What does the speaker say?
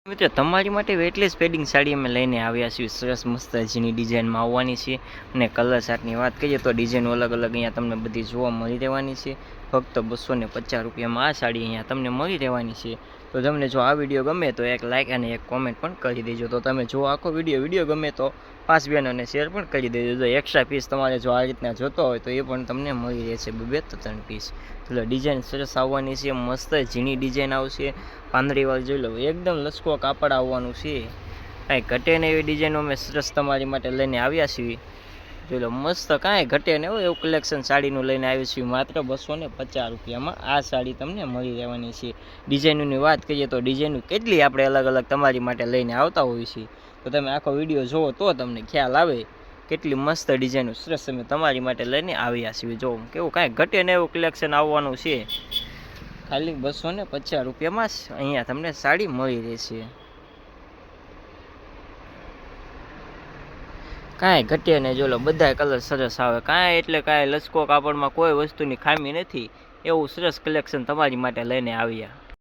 મિત્રો તમારી માટે વેટલેસ પેડિંગ સાડી અમે લઈને આવ્યા છીએ સરસ મસ્ત જેની ડિઝાઇનમાં આવવાની છે અને કલર ચાર્ટની વાત કરીએ તો ડિઝાઇન અલગ અલગ અહીંયા તમને બધી જોવા મળી રહેવાની છે ફક્ત 250 રૂપિયામાં આ સાડી અહીંયા તમને મળી રહેવાની છે તો તમને જો આ વિડીયો ગમે તો એક લાઇક અને એક કોમેન્ટ પણ કરી દેજો તો તમે જો આખો વિડીયો ગમે તો 5 બહેનોને શેર પણ કરી દેજો જો એક્સ્ટ્રા પીસ તમારે જો આ રીતના જોતો હોય તો એ પણ તમને મળી રહેશે 2-3 પીસ એટલે ડિઝાઇન સરસ આવવાની છે મસ્ત ઝીણી ડિઝાઇન આવશે પાંદડીવાળી જોઈ લો એકદમ લચકો કાપડ આવવાનું છે કાંઈ ઘટે ને એવી ડિઝાઇનો અમે સરસ તમારી માટે લઈને આવ્યા છીએ જોઈ લો મસ્ત કાંઈ ઘટે ને એવું કલેક્શન સાડીનું લઈને આવ્યું છીએ માત્ર 250 રૂપિયામાં આ સાડી તમને મળી રહેવાની છે ડિઝાઇનની વાત કરીએ તો ડિઝાઇન કેટલી આપણે અલગ અલગ તમારી માટે લઈને આવતા હોઈએ છીએ તો તમે આખો વિડીયો જુઓ તો તમને ખ્યાલ આવે કેટલી મસ્ત ડિઝાઇનો સરસ અમે તમારી માટે લઈને આવ્યા છીએ જો કેવું કાંઈ ઘટે ને એવું કલેક્શન આવવાનું છે ખાલી 250 રૂપિયામાં જ અહીંયા તમને સાડી મળી રહેશે કાંઈ ઘટે ને જો લો બધા કલર સરસ આવે કાંઈ એટલે કાંઈ લચકો કાપડમાં કોઈ વસ્તુની ખામી નથી એવું સરસ કલેક્શન તમારી માટે લઈને આવ્યા